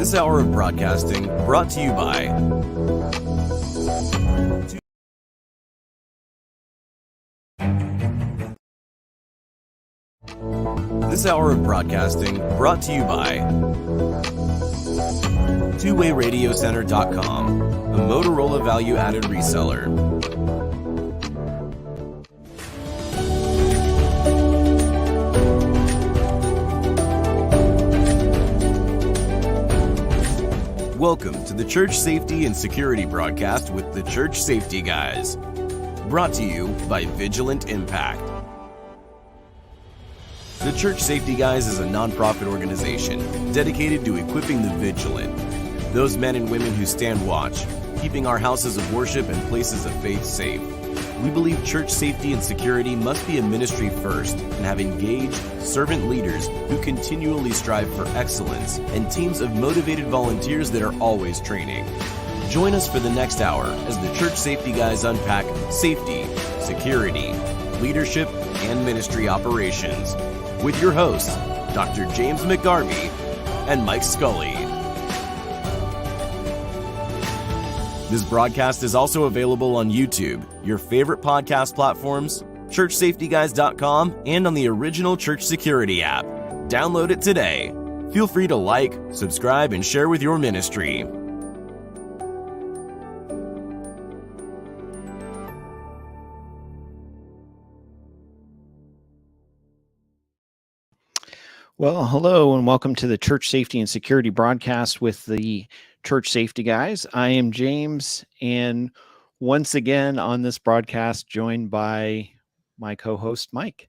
This hour of broadcasting brought to you by 𝗃𝗏Radiocenter.com, a Motorola value-added reseller. Welcome to the Church Safety and Security broadcast with the Church Safety Guys. Brought to you by Vigilant Impact. The Church Safety Guys is a nonprofit organization dedicated to equipping the vigilant, those men and women who stand watch, keeping our houses of worship and places of faith safe. We believe church safety and security must be a ministry first and have engaged, servant leaders who continually strive for excellence and teams of motivated volunteers that are always training. Join us for the next hour as the Church Safety Guys unpack safety, security, leadership, and ministry operations with your hosts, Dr. 𝗵𝗵𝗂𝗖𝗵𝗂 and Mike Scully. This broadcast is also available on YouTube, your favorite podcast platforms, churchsafetyguys.com, and on the original Church Security app. Download it today. Feel free to like, subscribe, and share with your ministry. Well, hello and welcome to the Church Safety and Security broadcast with the Church Safety Guys. I am James, and once again on this broadcast, joined by my co-host, Mike.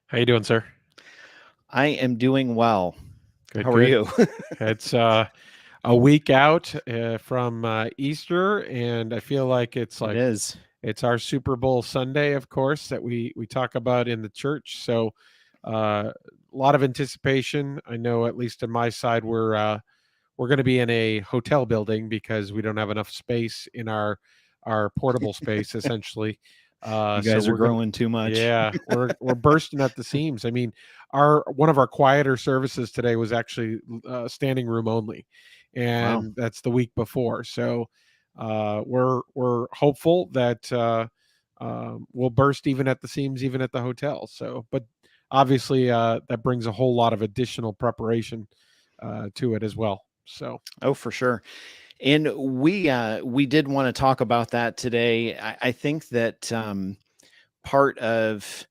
How you doing, sir? I am doing well. Good, How are you? It's a week out from Easter, and I feel like it's our Super Bowl Sunday, of course, that we talk about in the church. So a lot of anticipation. I know, at least on my side, we're going to be in a hotel building because we don't have enough space in our portable space, essentially. You guys are growing too much. Yeah, we're bursting at the seams. I mean, one of our quieter services today was actually standing room only, and That's the week before. So we're hopeful that we'll burst even at the seams, even at the hotel. So, but obviously that brings a whole lot of additional preparation to it as well. So, for sure. And we did want to talk about that today. I think that part of,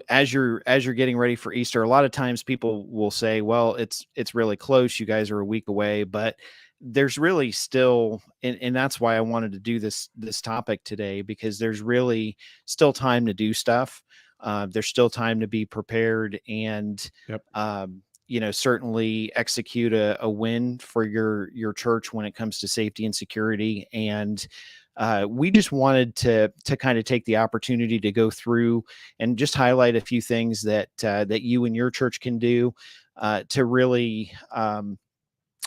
as you're getting ready for Easter, a lot of times people will say, well, it's really close. You guys are a week away, but there's really still, and that's why I wanted to do this topic today, because there's really still time to do stuff. There's still time to be prepared and, certainly execute a win for your church when it comes to safety and security. And we just wanted to kind of take the opportunity to go through and just highlight a few things that you and your church can do to really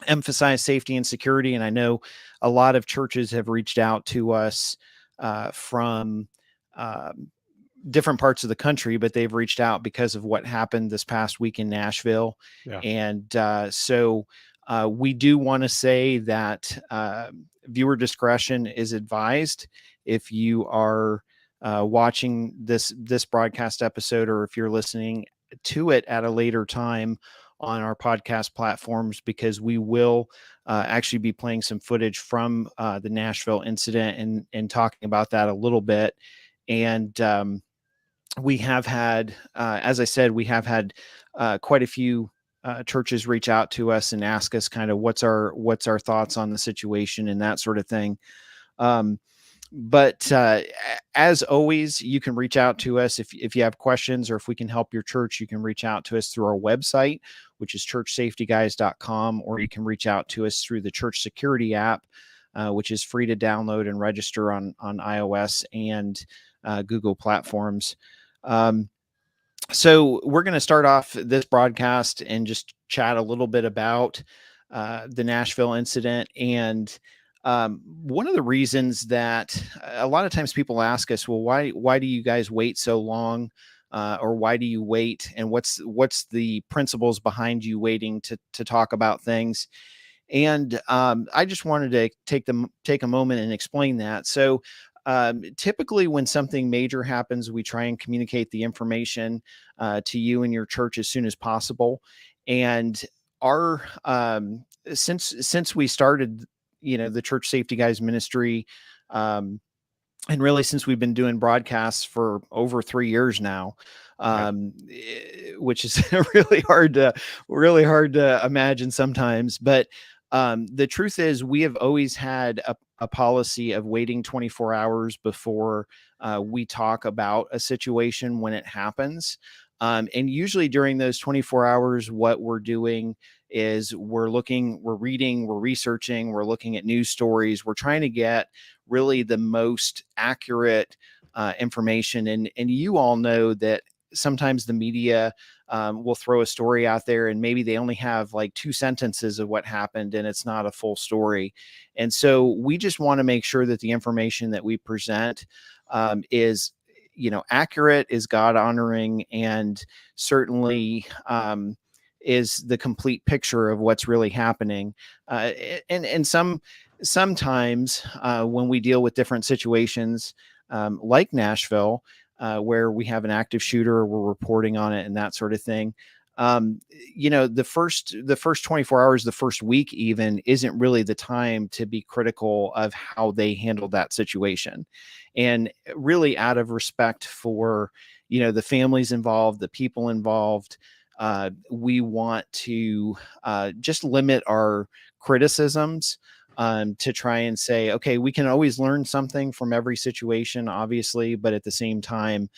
emphasize safety and security. And I know a lot of churches have reached out to us from different parts of the country, but they've reached out because of what happened this past week in Nashville. Yeah. And so we do want to say that viewer discretion is advised. If you are watching this broadcast episode, or if you're listening to it at a later time on our podcast platforms, because we will actually be playing some footage from the Nashville incident and talking about that a little bit. And we have had, as I said, we have had quite a few churches reach out to us and ask us kind of what's our thoughts on the situation and that sort of thing. But as always, you can reach out to us if you have questions, or if we can help your church, you can reach out to us through our website, which is churchsafetyguys.com, or you can reach out to us through the Church Security app, which is free to download and register on iOS and Google platforms. So we're going to start off this broadcast and just chat a little bit about the Nashville incident. And one of the reasons that a lot of times people ask us, well, why do you guys wait so long or why do you wait, and what's the principles behind you waiting to talk about things. And I just wanted to take a moment and explain that. So typically when something major happens, we try and communicate the information to you and your church as soon as possible. And our since we started, the Church Safety Guys ministry, and really since we've been doing broadcasts for over 3 years now, which is really hard to imagine sometimes. But the truth is, we have always had a policy of waiting 24 hours before we talk about a situation when it happens. And usually during those 24 hours, what we're doing is we're reading, we're researching, we're looking at news stories. We're trying to get really the most accurate information. And you all know that sometimes the media will throw a story out there and maybe they only have like 2 sentences of what happened and it's not a full story. And so we just want to make sure that the information that we present is accurate, is God honoring, and certainly is the complete picture of what's really happening. And sometimes when we deal with different situations like Nashville, where we have an active shooter, we're reporting on it and that sort of thing. The first 24 hours, the first week even, isn't really the time to be critical of how they handled that situation. And really out of respect for, the families involved, the people involved, we want to just limit our criticisms to try and say, okay, we can always learn something from every situation, obviously, but at the same time,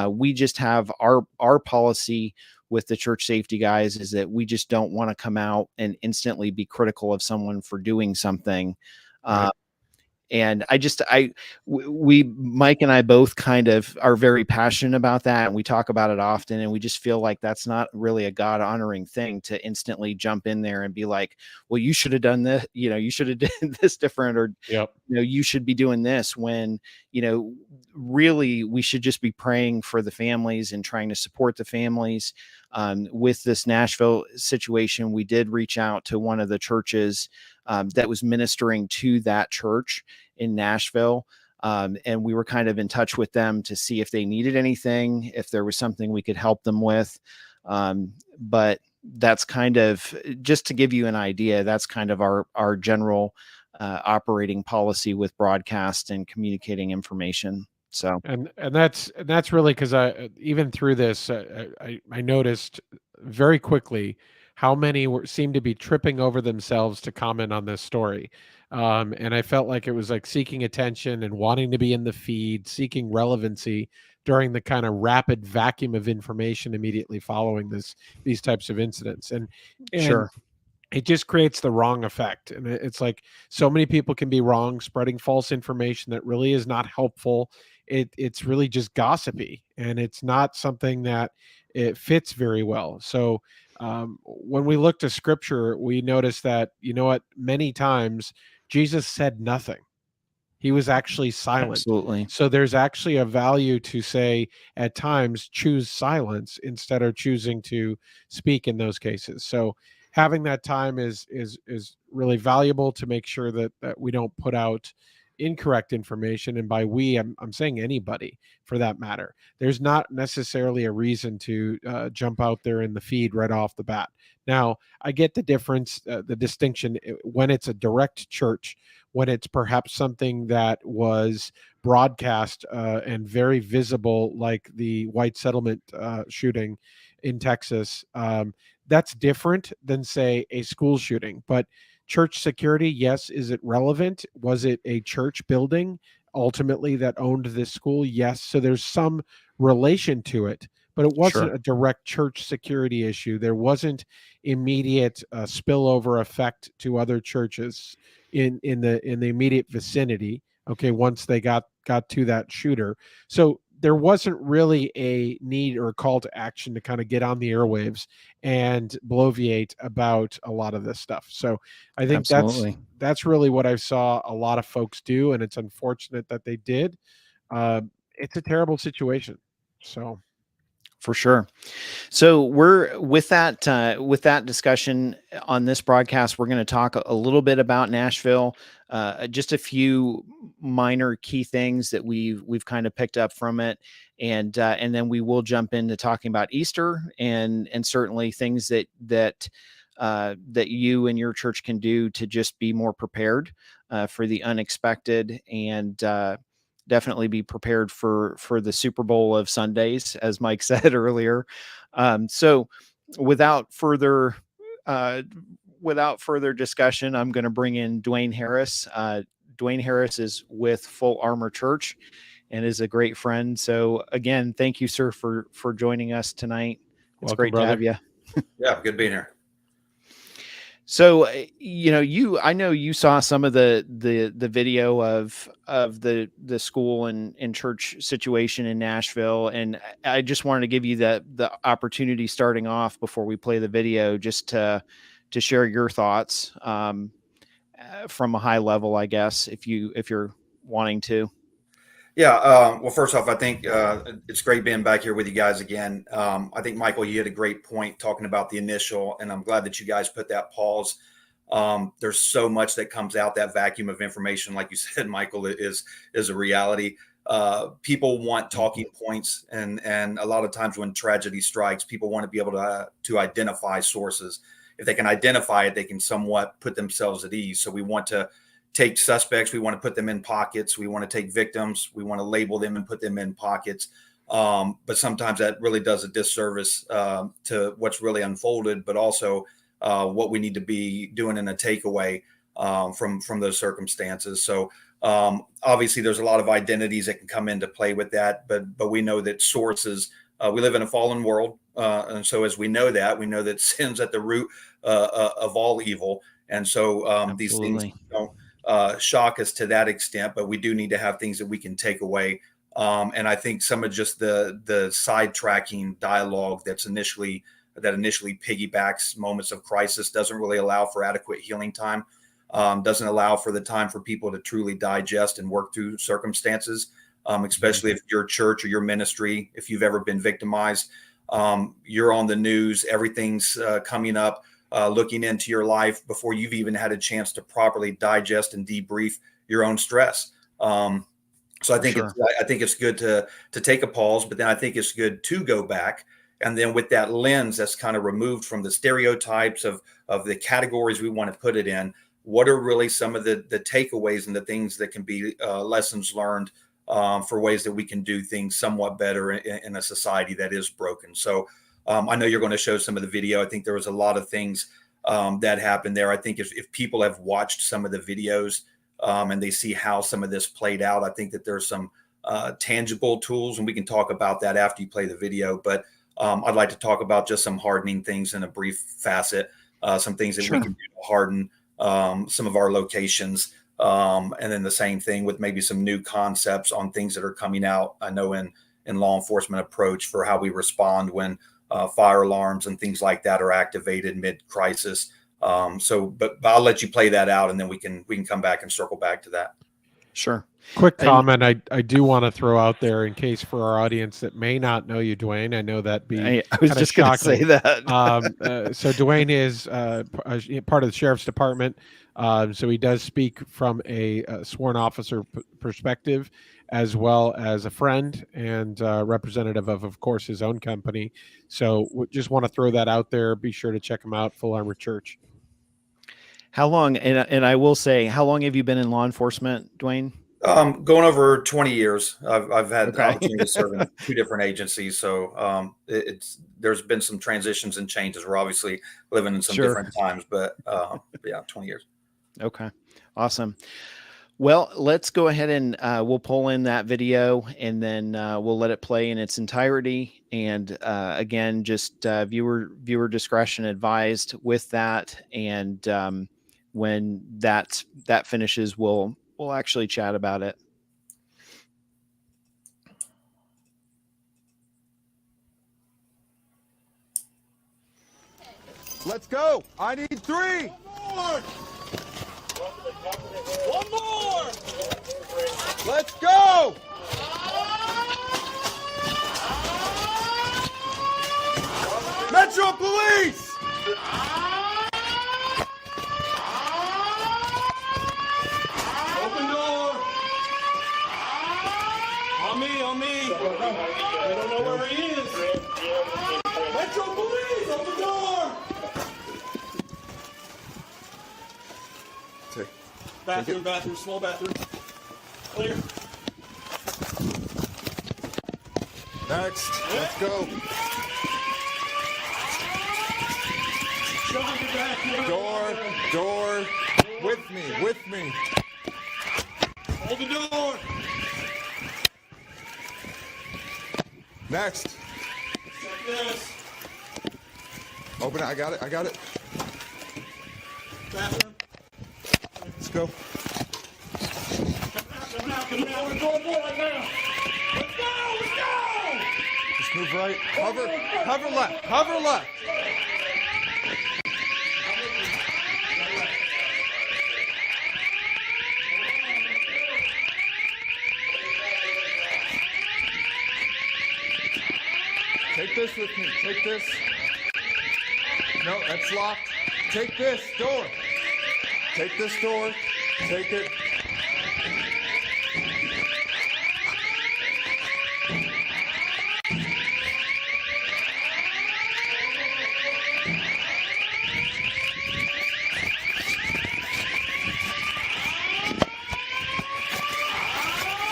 we just have our policy with the Church Safety Guys is that we just don't want to come out and instantly be critical of someone for doing something. Right. And Mike and I both kind of are very passionate about that. And we talk about it often. And we just feel like that's not really a God honoring thing to instantly jump in there and be like, well, you should have done this, you should have done this different, or, you should be doing this, when, really we should just be praying for the families and trying to support the families. With this Nashville situation, we did reach out to one of the churches that was ministering to that church in Nashville. And we were kind of in touch with them to see if they needed anything, if there was something we could help them with. But that's kind of, just to give you an idea, that's kind of our general operating policy with broadcast and communicating information. So, and that's really, because even through this, I noticed very quickly how many seemed to be tripping over themselves to comment on this story. And I felt like it was like seeking attention and wanting to be in the feed, seeking relevancy during the kind of rapid vacuum of information immediately following these types of incidents. And sure, it just creates the wrong effect. And it's like so many people can be wrong, spreading false information that really is not helpful. It's really just gossipy, and it's not something that it fits very well. So when we look to scripture, we notice that, many times Jesus said nothing. He was actually silent. Absolutely. So there's actually a value to say at times choose silence instead of choosing to speak in those cases. So having that time is really valuable to make sure that we don't put out incorrect information. And by we, I'm saying anybody for that matter. There's not necessarily a reason to jump out there in the feed right off the bat. Now, I get the difference, the distinction when it's a direct church, when it's perhaps something that was broadcast and very visible, like the white settlement shooting in Texas. That's different than, say, a school shooting. But church security, yes. Is it relevant? Was it a church building ultimately that owned this school? Yes. So there's some relation to it, but it wasn't a direct church security issue. There wasn't immediate spillover effect to other churches in the immediate vicinity. Okay, once they got to that shooter. So there wasn't really a need or a call to action to kind of get on the airwaves and bloviate about a lot of this stuff. So I think that's really what I saw a lot of folks do, and it's unfortunate that they did. It's a terrible situation. So For sure. So we're with that discussion on this broadcast, we're going to talk a little bit about Nashville, just a few minor key things that we've kind of picked up from it, and then we will jump into talking about Easter and certainly things that you and your church can do to just be more prepared for the unexpected, and definitely be prepared for the Super Bowl of Sundays, as Mike said earlier. So without further discussion, I'm going to bring in Dwayne Harris. Dwayne Harris is with Full Armor Church and is a great friend. So again, thank you, sir, for joining us tonight. It's Welcome, great brother. to have you. Yeah, good being here. So, I know you saw some of the video of the school and church situation in Nashville, and I just wanted to give you the opportunity starting off before we play the video, just to share your thoughts from a high level, I guess, if you're wanting to. Yeah. Well, first off, I think it's great being back here with you guys again. I think, Michael, you had a great point talking about the initial, and I'm glad that you guys put that pause. There's so much that comes out. That vacuum of information, like you said, Michael, is a reality. People want talking points, and a lot of times when tragedy strikes, people want to be able to identify sources. If they can identify it, they can somewhat put themselves at ease. So we want to take suspects, we want to put them in pockets, we want to take victims, we want to label them and put them in pockets. But sometimes that really does a disservice to what's really unfolded, but also what we need to be doing in a takeaway from those circumstances. So obviously there's a lot of identities that can come into play with that, but we know that sources, we live in a fallen world. And so as we know that sin's at the root of all evil. And so these things don't shock us to that extent, but we do need to have things that we can take away. And I think some of just the sidetracking dialogue that initially piggybacks moments of crisis doesn't really allow for adequate healing time, doesn't allow for the time for people to truly digest and work through circumstances, especially if your church or your ministry, if you've ever been victimized, you're on the news, everything's coming up, looking into your life before you've even had a chance to properly digest and debrief your own stress. So I think it's good to take a pause, but then I think it's good to go back. And then with that lens that's kind of removed from the stereotypes of the categories we want to put it in, what are really some of the takeaways and the things that can be lessons learned for ways that we can do things somewhat better in a society that is broken. So I know you're going to show some of the video. I think there was a lot of things that happened there. I think if people have watched some of the videos and they see how some of this played out, I think that there's some tangible tools, and we can talk about that after you play the video. But I'd like to talk about just some hardening things in a brief facet, some things that we can do to harden some of our locations. And then the same thing with maybe some new concepts on things that are coming out, I know in law enforcement approach for how we respond when fire alarms and things like that are activated mid-crisis. But I'll let you play that out, and then we can come back and circle back to that. Sure. Quick comment. I do want to throw out there, in case for our audience that may not know you, Dwayne. I know that'd be I was just going to say that. So Dwayne is part of the sheriff's department. So he does speak from a sworn officer perspective, as well as a friend and representative of course, his own company. So just want to throw that out there. Be sure to check him out, Full Armor Church. How long, and I will say, how long have you been in law enforcement, Dwayne? Going over 20 years. I've had the opportunity to serve in 2 different agencies. So there's been some transitions and changes. We're obviously living in some different times, but yeah, 20 years. Okay. Awesome. Well, let's go ahead and we'll pull in that video, and then we'll let it play in its entirety. And again, just viewer discretion advised with that. And when that finishes, we'll actually chat about it. Let's go. I need 3. One more. Let's go. Metro Police! Open door! On me, on me! We don't know where he is! Metro Police, open door! Bathroom, bathroom, small bathroom. Clear. Next, let's go. Door, with me. Hold the door. Next. Like this. Open it, I got it. Bathroom. Let's go. Come out. Door right now. Let's go. Just move right. Hover left. Take this with me. Take this. No, that's locked. Take this door. Take this door. Take it.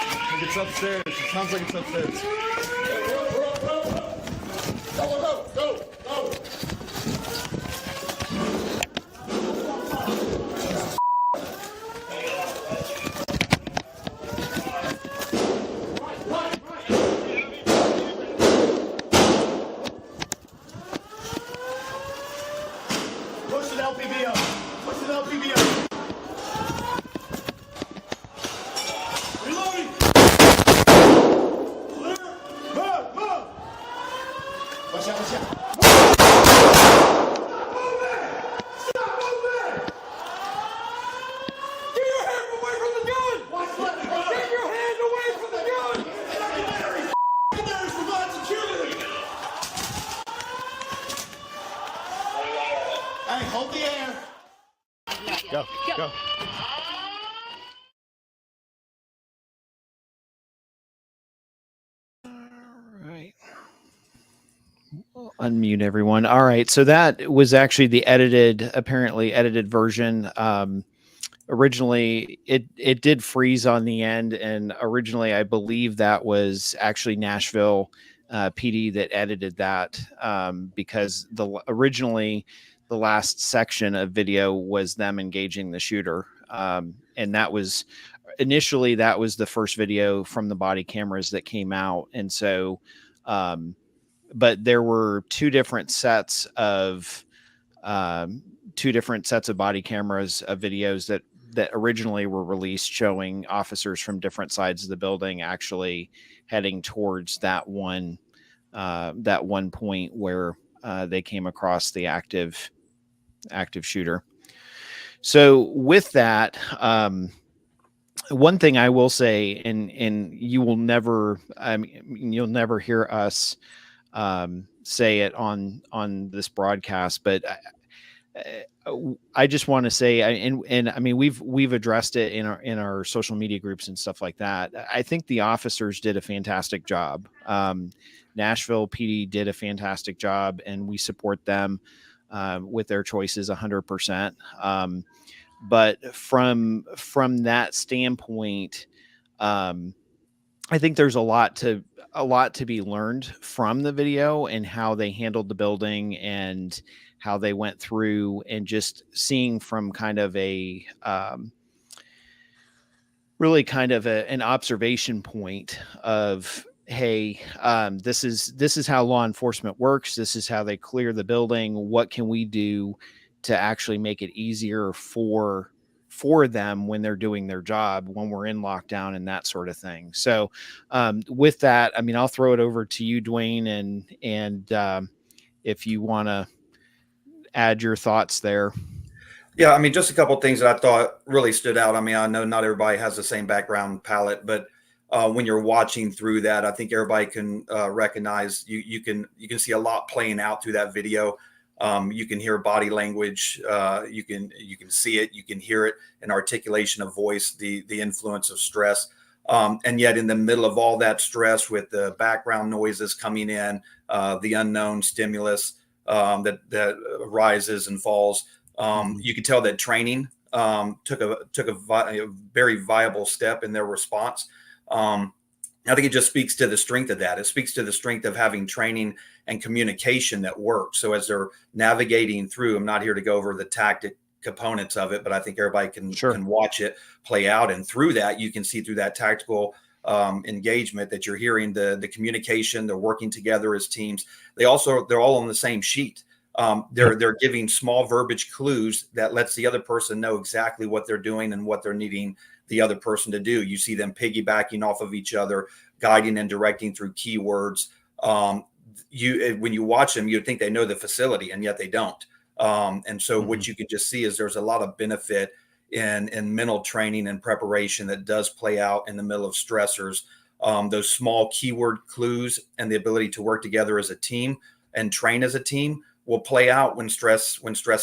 I think it's upstairs. It sounds like it's upstairs. Go. Push the 𝗘𝗵𝗂𝗶𝗃 up. Reloading. Watch out. Stop moving! Get your hand away from the gun! Get your hand away from the gun! Secondary provides security! Hey, hold the air! Go. Right. Unmute everyone. All right. So that was actually the apparently edited version. Originally it did freeze on the end. And originally, I believe that was actually Nashville PD that edited that because originally the last section of video was them engaging the shooter. And that was initially the first video from the body cameras that came out. And so, but there were two different sets of body cameras of videos that originally were released showing officers from different sides of the building actually heading towards that one point where they came across the active shooter. So with that, one thing I will say, and you will never, you'll never hear us say it on this broadcast, but I just want to say, and I mean, we've addressed it in our social media groups and stuff like that. I think the officers did a fantastic job. Nashville PD did a fantastic job, and we support them with their choices 100%. But from that standpoint, I think there's a lot to be learned from the video and how they handled the building and how they went through, and just seeing from kind of a really kind of an observation point of, hey, this is how law enforcement works. This is how they clear the building. What can we do to actually make it easier for them when they're doing their job, when we're in lockdown and that sort of thing. So with that, I mean, I'll throw it over to you, Dwayne, and if you want to add your thoughts there. Yeah, I mean, just a couple of things that I thought really stood out. I mean, I know not everybody has the same background palette, but when you're watching through that. I think everybody can recognize you can see a lot playing out through that video. You can hear body language, you can see it, you can hear it, an articulation of voice, the influence of stress. And yet in the middle of all that stress, with the background noises coming in, the unknown stimulus that rises and falls, you can tell that training took a very viable step in their response. I think it just speaks to the strength of that. It speaks to the strength of having training and communication that works. So as they're navigating through, I'm not here to go over the tactic components of it, but I think everybody can watch it play out. And through that, you can see through that tactical engagement that you're hearing the communication. They're working together as teams. They're all on the same sheet. They're giving small verbiage clues that lets the other person know exactly what they're doing and what they're needing the other person to do. You see them piggybacking off of each other, guiding and directing through keywords. When you watch them, you'd think they know the facility, and yet they don't. And so what you can just see is there's a lot of benefit in mental training and preparation that does play out in the middle of stressors. Those small keyword clues and the ability to work together as a team and train as a team will play out when stress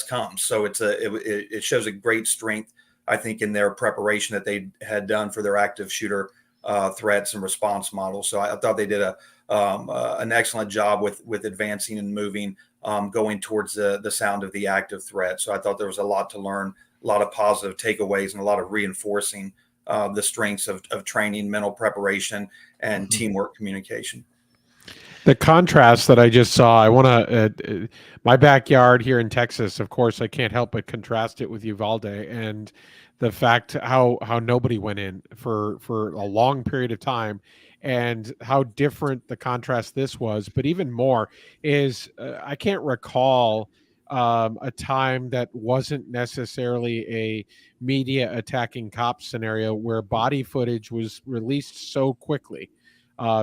comes. So it shows a great strength, I think, in their preparation that they had done for their active shooter threats and response models. So I thought they did an excellent job with advancing and moving, going towards the sound of the active threat. So I thought there was a lot to learn, a lot of positive takeaways, and a lot of reinforcing the strengths of training, mental preparation, and teamwork communication. The contrast that I just saw, I want to, my backyard here in Texas, of course, I can't help but contrast it with Uvalde, and the fact how nobody went in for a long period of time, and how different the contrast this was. But even more is I can't recall a time that wasn't necessarily a media attacking cops scenario where body footage was released so quickly.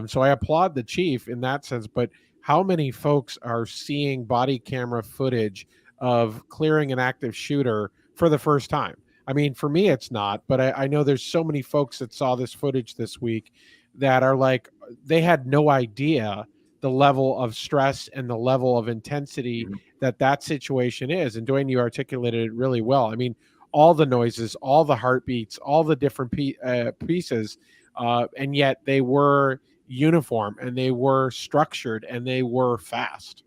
So I applaud the chief in that sense, but how many folks are seeing body camera footage of clearing an active shooter for the first time? I mean, for me, it's not, but I know there's so many folks that saw this footage this week that are like, they had no idea the level of stress and the level of intensity that situation is. And Dwayne, you articulated it really well. I mean, all the noises, all the heartbeats, all the different pieces, and yet they were uniform, and they were structured, and they were fast.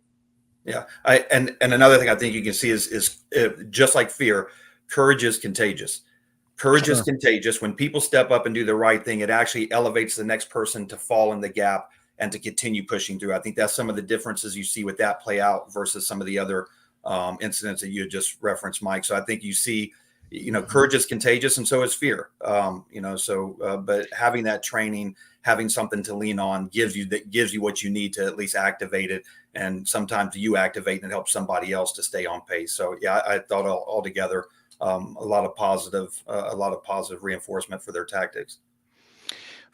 Yeah. And another thing I think you can see is just like fear, courage is contagious. Courage is contagious. When people step up and do the right thing, it actually elevates the next person to fall in the gap and to continue pushing through. I think that's some of the differences you see with that play out versus some of the other incidents that you just referenced, Mike. So I think you see, courage is contagious, and so is fear. But having that training, having something to lean on gives you what you need to at least activate it. And sometimes you activate and help somebody else to stay on pace. So yeah, I thought altogether a lot of positive reinforcement for their tactics.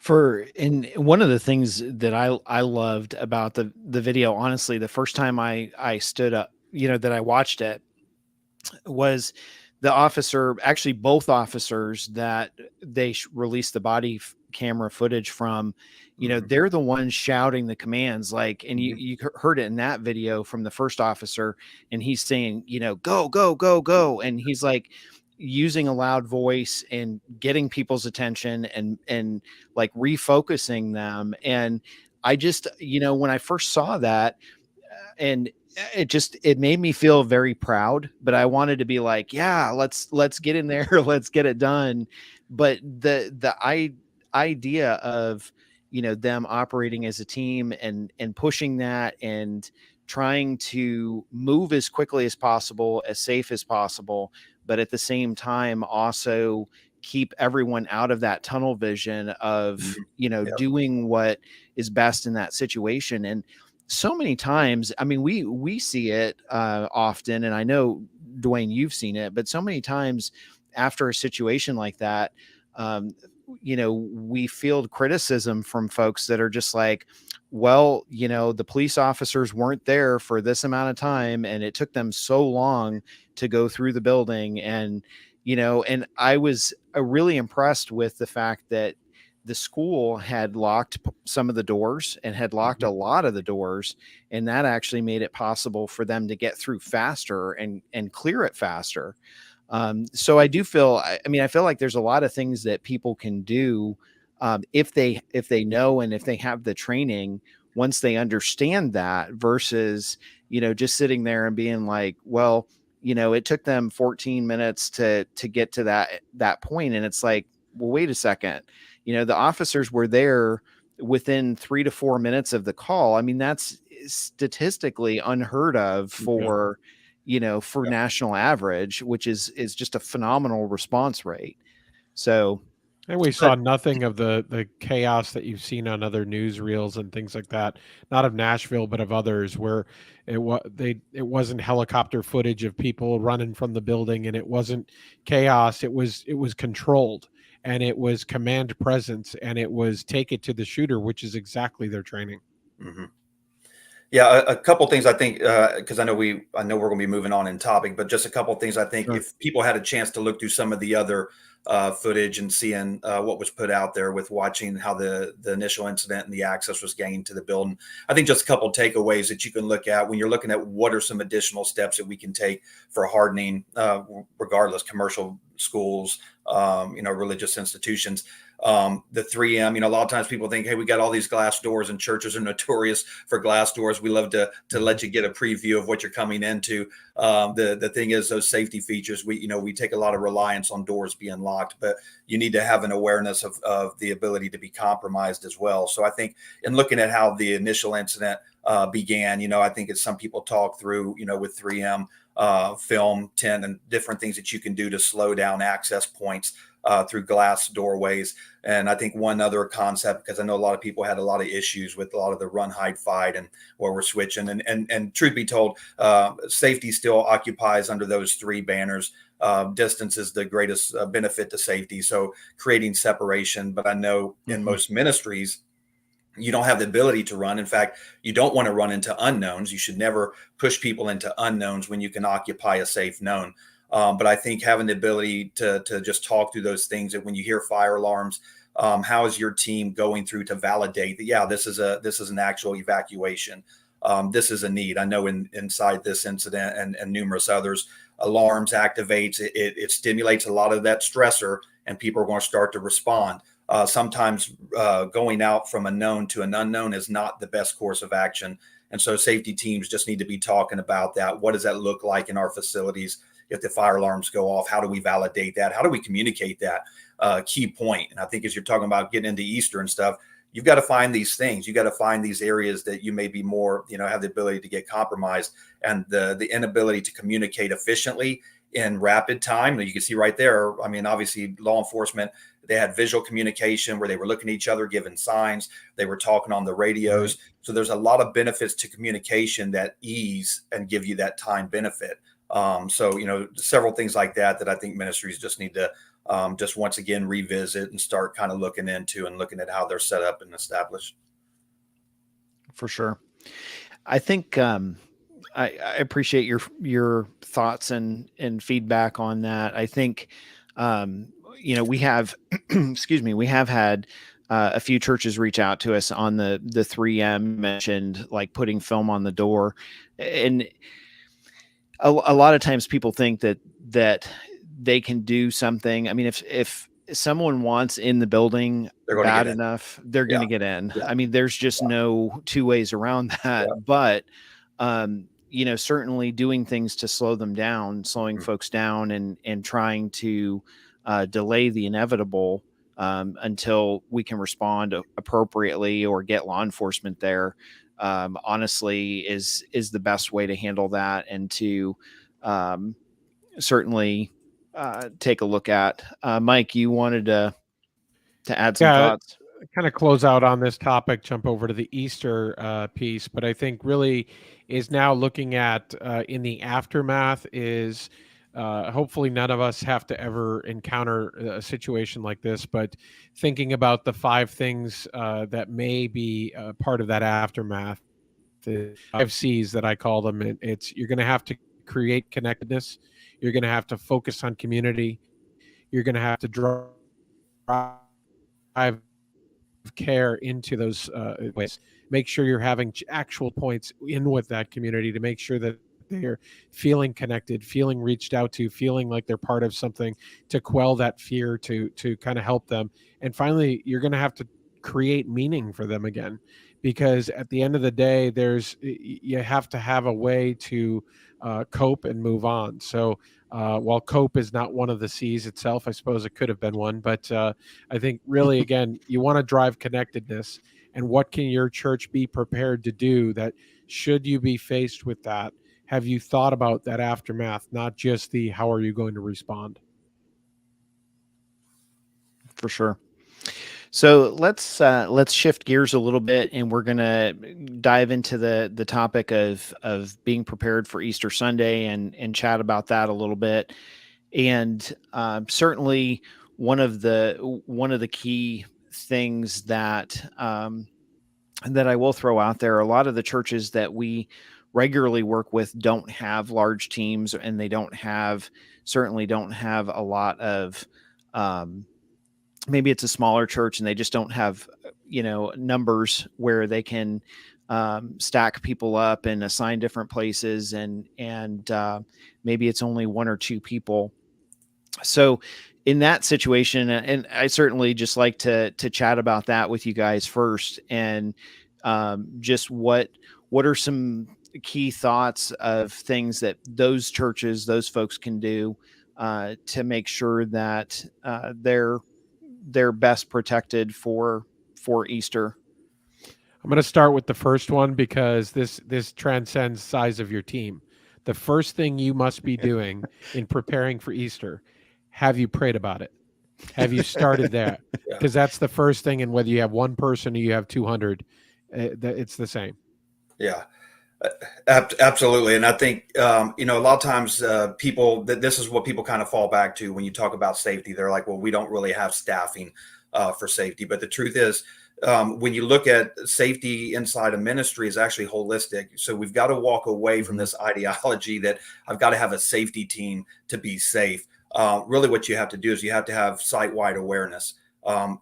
And one of the things that I loved about the video, honestly, the first time I stood up, that I watched it, was the officer, actually both officers that they released the body camera footage from, they're the ones shouting the commands, like, and you heard it in that video from the first officer, and he's saying, go, go, go, go. And he's like using a loud voice and getting people's attention and like refocusing them. And I just, when I first saw that, and it made me feel very proud, but I wanted to be like, yeah, let's get in there. Let's get it done. But the idea of, them operating as a team and pushing that and trying to move as quickly as possible, as safe as possible, but at the same time also keep everyone out of that tunnel vision of, doing what is best in that situation. And so many times, I mean, we see it often, and I know, Dwayne, you've seen it, but so many times after a situation like that, we field criticism from folks that are just like, well, the police officers weren't there for this amount of time, and it took them so long to go through the building. And, and I was really impressed with the fact that the school had locked some of the doors and had locked a lot of the doors, and that actually made it possible for them to get through faster and clear it faster. So I do feel, I mean, I feel like there's a lot of things that people can do if they know and if they have the training, once they understand that, versus, you know, just sitting there and being like, well, you know, it took them 14 minutes to get to that point. And it's like, well, wait a second, you know, the officers were there within 3 to 4 minutes of the call. I mean, that's statistically unheard of for, you know, for national average, which is just a phenomenal response rate. So, and we saw nothing of the chaos that you've seen on other newsreels and things like that, not of Nashville, but of others, where it wasn't helicopter footage of people running from the building, and it wasn't chaos. It was controlled, and it was command presence, and it was take it to the shooter, which is exactly their training. Mm-hmm. Yeah, a couple things I think, because I know we're going to be moving on in topic, but just a couple things I think, if people had a chance to look through some of the other footage and seeing what was put out there with watching how the initial incident and the access was gained to the building, I think just a couple of takeaways that you can look at when you're looking at what are some additional steps that we can take for hardening, regardless, commercial schools, you know, religious institutions. The 3M, you know, a lot of times people think, hey, we got all these glass doors, and churches are notorious for glass doors. We love to let you get a preview of what you're coming into. The thing is, those safety features, we take a lot of reliance on doors being locked, but you need to have an awareness of the ability to be compromised as well. So I think in looking at how the initial incident began, you know, I think as some people talk through, you know, with 3M, film, tent, and different things that you can do to slow down access points through glass doorways. And I think one other concept, because I know a lot of people had a lot of issues with a lot of the run, hide, fight, and where we're switching. And truth be told, safety still occupies under those three banners. Distance is the greatest benefit to safety. So creating separation. But I know in most ministries, you don't have the ability to run. In fact, you don't want to run into unknowns. You should never push people into unknowns when you can occupy a safe known. But I think having the ability to just talk through those things, that when you hear fire alarms, how is your team going through to validate that, yeah, this is an actual evacuation. This is a need. I know inside this incident and numerous others, alarms activates, it stimulates a lot of that stressor, and people are going to start to respond. Sometimes going out from a known to an unknown is not the best course of action. And so safety teams just need to be talking about that. What does that look like in our facilities? If the fire alarms go off, how do we validate that? How do we communicate that? Key point. And I think as you're talking about getting into Easter and stuff, you've got to find these things. You got to find these areas that you may be more, you know, have the ability to get compromised, and the inability to communicate efficiently in rapid time. You can see right there, I mean, obviously law enforcement, they had visual communication where they were looking at each other, giving signs. They were talking on the radios. So there's a lot of benefits to communication that ease and give you that time benefit. So, you know, several things like that I think ministries just need to just once again revisit and start kind of looking into and looking at how they're set up and established. For sure. I think I appreciate your thoughts and feedback on that. I think, you know, we have, we have had a few churches reach out to us on the 3M mentioned, like putting film on the door. And a lot of times people think that they can do something. I mean, if someone wants in the building bad enough, they're going to get in. Yeah. I mean, there's just no two ways around that. Yeah. But, you know, certainly doing things to slow them down, slowing folks down and trying to delay the inevitable until we can respond appropriately or get law enforcement there, honestly is the best way to handle that, and to certainly take a look at. Mike, you wanted to add some thoughts? Kind of close out on this topic, jump over to the Easter piece, but I think really is now looking at in the aftermath is hopefully none of us have to ever encounter a situation like this, but thinking about the 5 things that may be part of that aftermath, the 5 C's that I call them. You're going to have to create connectedness. You're going to have to focus on community. You're going to have to drive care into those ways. Make sure you're having actual points in with that community to make sure that they're feeling connected, feeling reached out to, feeling like they're part of something, to quell that fear, to kind of help them. And finally, you're going to have to create meaning for them again, because at the end of the day, you have to have a way to cope and move on. So while cope is not one of the C's itself, I suppose it could have been one, but I think really, again, you want to drive connectedness. And what can your church be prepared to do that should you be faced with that? Have you thought about that aftermath, not just the how are you going to respond? For sure. So let's shift gears a little bit, and we're gonna dive into the topic of being prepared for Easter Sunday and chat about that a little bit. And certainly one of the key things that that I will throw out there, a lot of the churches that we regularly work with don't have large teams, and they certainly don't have a lot of maybe it's a smaller church and they just don't have, numbers where they can stack people up and assign different places, and maybe it's only one or two people. So in that situation, and I certainly just like to chat about that with you guys first, and just what are some key thoughts of things that those churches, those folks can do to make sure that they're best protected for Easter. I'm going to start with the first one, because this transcends size of your team. The first thing you must be doing in preparing for Easter, have you prayed about it? Have you started there? Because that's the first thing. And whether you have one person or you have 200, it's the same. Yeah, absolutely. And I think, a lot of times this is what people kind of fall back to when you talk about safety. They're like, well, we don't really have staffing for safety. But the truth is, when you look at safety inside a ministry, is actually holistic. So we've got to walk away from this ideology that I've got to have a safety team to be safe. Really what you have to do is you have to have site-wide awareness.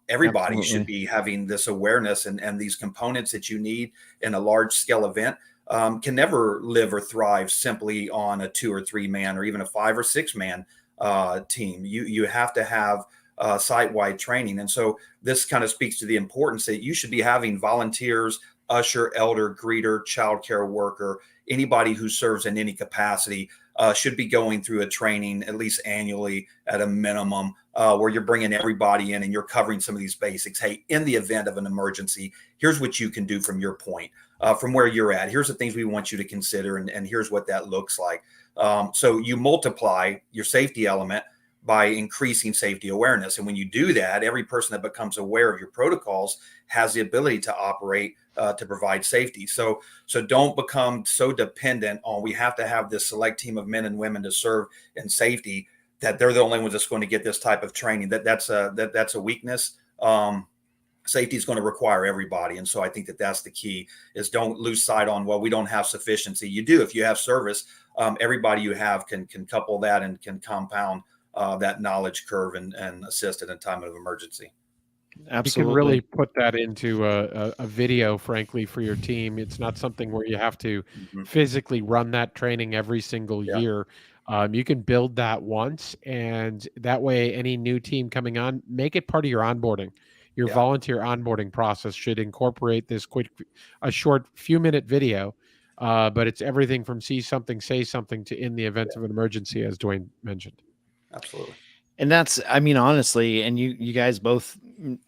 Everybody Absolutely. should be having this awareness, and these components that you need in a large scale event can never live or thrive simply on a 2 or 3 man or even a 5 or 6 man team. You have to have site-wide training. And so this kind of speaks to the importance that you should be having volunteers, usher, elder, greeter, child care worker, anybody who serves in any capacity should be going through a training at least annually at a minimum, where you're bringing everybody in and you're covering some of these basics. Hey, in the event of an emergency, here's what you can do from your point, from where you're at. Here's the things we want you to consider, and here's what that looks like. So you multiply your safety element by increasing safety awareness. And when you do that, every person that becomes aware of your protocols has the ability to operate to provide safety. So don't become so dependent on, we have to have this select team of men and women to serve in safety, that they're the only ones that's going to get this type of training. That's a weakness. Safety is going to require everybody. And so I think that's the key, is don't lose sight on, well, we don't have sufficiency. You do. If you have service, everybody you have can couple that and can compound that knowledge curve and assist in a time of emergency. Absolutely. You can really put that into a video, frankly, for your team. It's not something where you have to physically run that training every single year. You can build that once, and that way any new team coming on, make it part of your onboarding. Your volunteer onboarding process should incorporate this a short few-minute video, but it's everything from see something, say something, to in the event of an emergency, as Dwayne mentioned. Absolutely. And that's, I mean, honestly, and you guys both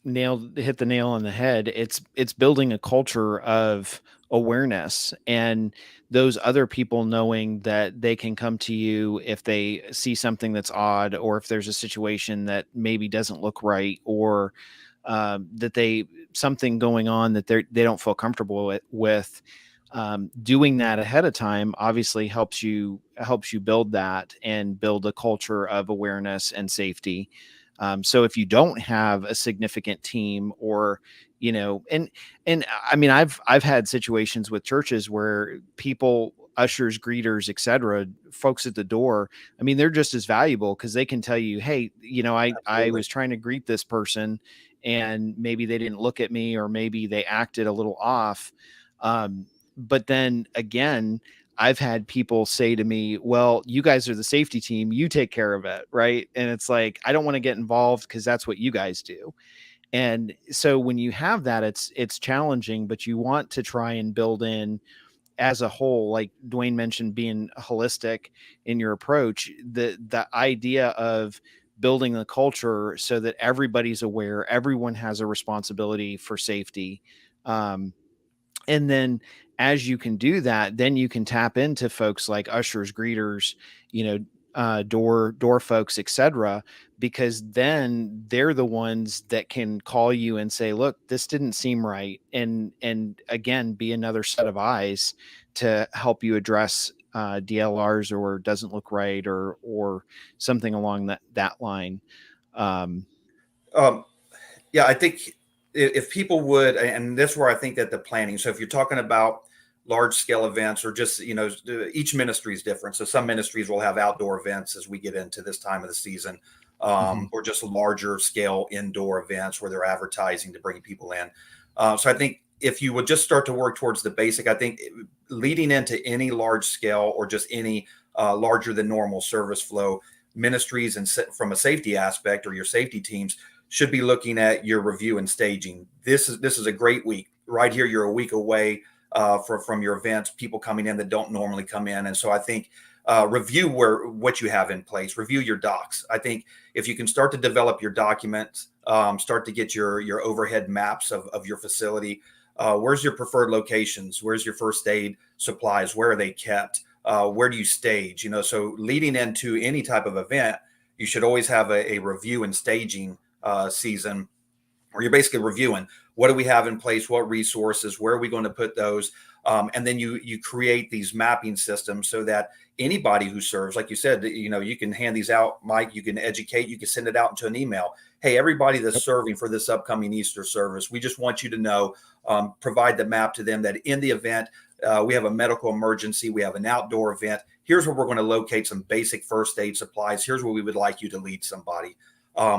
hit the nail on the head. It's building a culture of awareness, and those other people knowing that they can come to you if they see something that's odd, or if there's a situation that maybe doesn't look right, or that something going on that they don't feel comfortable with. Doing that ahead of time obviously helps you build that and build a culture of awareness and safety. So if you don't have a significant team, or, and I mean, I've had situations with churches where people, ushers, greeters, etc., folks at the door, I mean, they're just as valuable, because they can tell you, hey, I was trying to greet this person and maybe they didn't look at me, or maybe they acted a little off. But then again, I've had people say to me, well, you guys are the safety team, you take care of it, right? And it's like, I don't want to get involved because that's what you guys do. And so when you have that, it's challenging, but you want to try and build in as a whole, like Dwayne mentioned, being holistic in your approach, the idea of building the culture so that everybody's aware, everyone has a responsibility for safety. And then as you can do that, then you can tap into folks like ushers, greeters, door folks, etc., because then they're the ones that can call you and say, look, this didn't seem right. And again, be another set of eyes to help you address DLRs or doesn't look right, or something along that line. Yeah, I think if people would, and that's where I think that the planning, so if you're talking about large scale events, or just, each ministry is different. So some ministries will have outdoor events as we get into this time of the season, or just larger scale indoor events where they're advertising to bring people in. So I think if you would just start to work towards the basic, I think leading into any large scale or just any larger than normal service flow, ministries and from a safety aspect, or your safety teams should be looking at your review and staging. This is a great week right here. You're a week away from your events, people coming in that don't normally come in. And so I think review what you have in place, review your docs. I think if you can start to develop your documents, start to get your overhead maps of your facility, where's your preferred locations, where's your first aid supplies, where are they kept, where do you stage, so leading into any type of event, you should always have a review and staging season, where you're basically reviewing what do we have in place, what resources, where are we going to put those, and then you create these mapping systems so that anybody who serves, like you said, you can hand these out, Mike, you can educate, you can send it out into an email. Hey, everybody that's serving for this upcoming Easter service, we just want you to know, provide the map to them that in the event we have a medical emergency, we have an outdoor event, here's where we're going to locate some basic first aid supplies, here's where we would like you to lead somebody.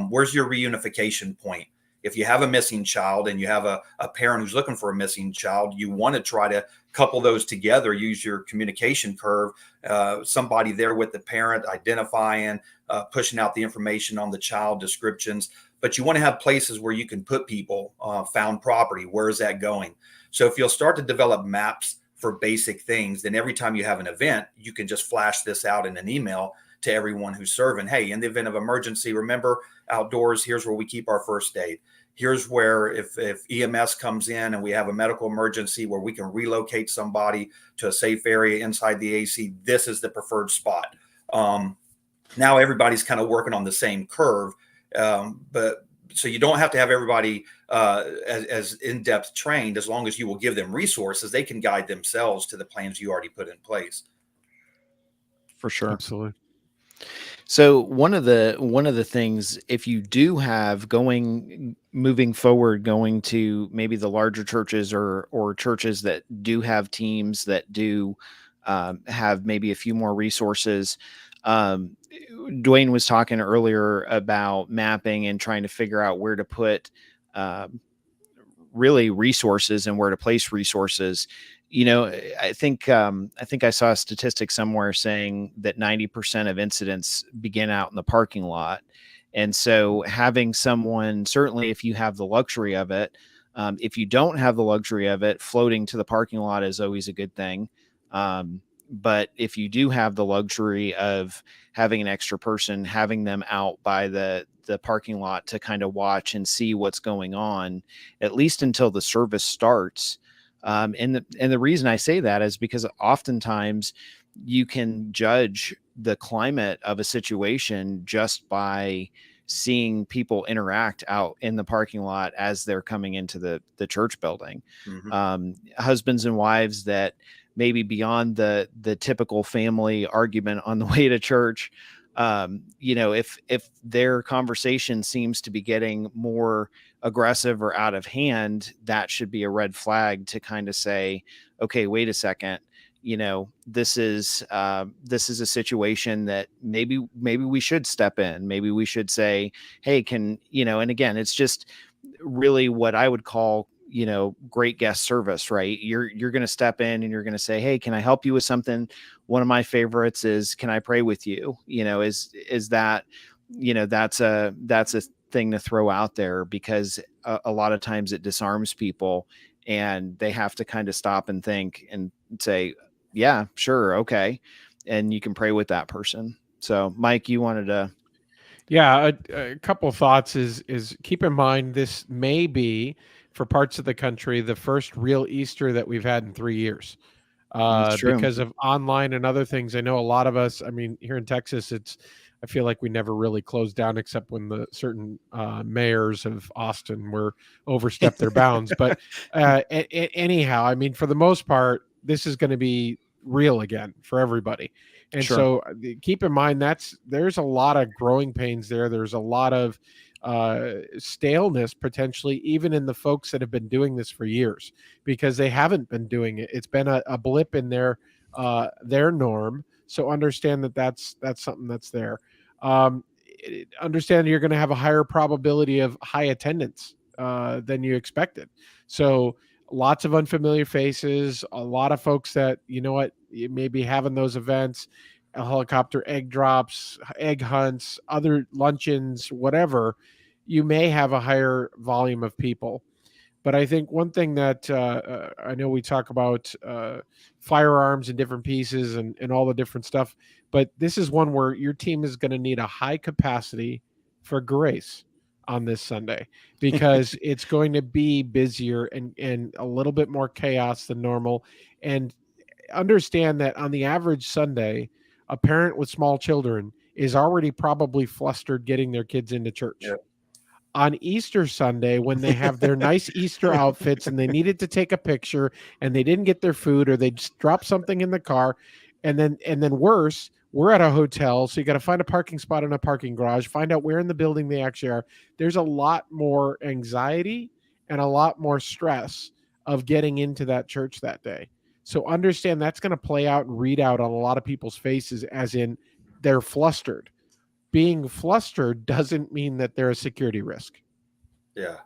Where's your reunification point? If you have a missing child and you have a parent who's looking for a missing child, you want to try to couple those together, use your communication curve, somebody there with the parent, identifying, pushing out the information on the child, descriptions. But you want to have places where you can put people, found property, where is that going? So if you'll start to develop maps for basic things, then every time you have an event, you can just flash this out in an email to everyone who's serving. Hey, in the event of emergency, remember outdoors, here's where we keep our first aid. Here's where if EMS comes in and we have a medical emergency where we can relocate somebody to a safe area inside the AC, this is the preferred spot. Now everybody's kind of working on the same curve, but so you don't have to have everybody as in-depth trained. As long as you will give them resources, they can guide themselves to the plans you already put in place. For sure. Absolutely. So one of the things, if you do have moving forward, going to maybe the larger churches or churches that do have teams that do have maybe a few more resources. Dwayne was talking earlier about mapping and trying to figure out where to put really resources and where to place resources. I think I saw a statistic somewhere saying that 90% of incidents begin out in the parking lot. And so having someone, certainly if you have the luxury of it, if you don't have the luxury of it, floating to the parking lot is always a good thing. But if you do have the luxury of having an extra person, having them out by the parking lot to kind of watch and see what's going on, at least until the service starts. And the reason I say that is because oftentimes you can judge the climate of a situation just by seeing people interact out in the parking lot as they're coming into the church building. Mm-hmm. Husbands and wives that maybe beyond the typical family argument on the way to church, if their conversation seems to be getting more aggressive or out of hand, that should be a red flag to kind of say, okay, wait a second, this is a situation that maybe we should step in. Maybe we should say, hey, and again, it's just really what I would call, great guest service, right? You're going to step in and you're going to say, hey, can I help you with something? One of my favorites is, can I pray with you? Is that, that's a thing to throw out there, because a lot of times it disarms people and they have to kind of stop and think and say, yeah, sure. Okay. And you can pray with that person. So Mike, you wanted to. Yeah. A couple of thoughts is keep in mind, this may be, for parts of the country, the first real Easter that we've had in 3 years. Because of online and other things. I know a lot of us, I mean, here in Texas, I feel like we never really closed down except when the certain mayors of Austin were overstepped their bounds. But anyhow, I mean, for the most part, this is going to be real again for everybody. And so keep in mind, there's a lot of growing pains there. There's a lot of staleness potentially, even in the folks that have been doing this for years, because they haven't been doing it. It's been a blip in their norm. So understand that's something that's there. Understand you're going to have a higher probability of high attendance than you expected. So lots of unfamiliar faces, a lot of folks that, you may be having those events, helicopter egg drops, egg hunts, other luncheons, whatever. You may have a higher volume of people. But I think one thing that I know we talk about firearms and different pieces and all the different stuff, but this is one where your team is going to need a high capacity for grace on this Sunday, because it's going to be busier and a little bit more chaos than normal. And understand that on the average Sunday, a parent with small children is already probably flustered getting their kids into church. Yeah. On Easter Sunday, when they have their nice Easter outfits and they needed to take a picture and they didn't get their food, or they just dropped something in the car, and then worse, we're at a hotel, so you got to find a parking spot in a parking garage, find out where in the building they actually are. There's a lot more anxiety and a lot more stress of getting into that church that day. So understand that's going to play out and read out on a lot of people's faces, as in they're flustered. Being flustered doesn't mean that they're a security risk. Yeah.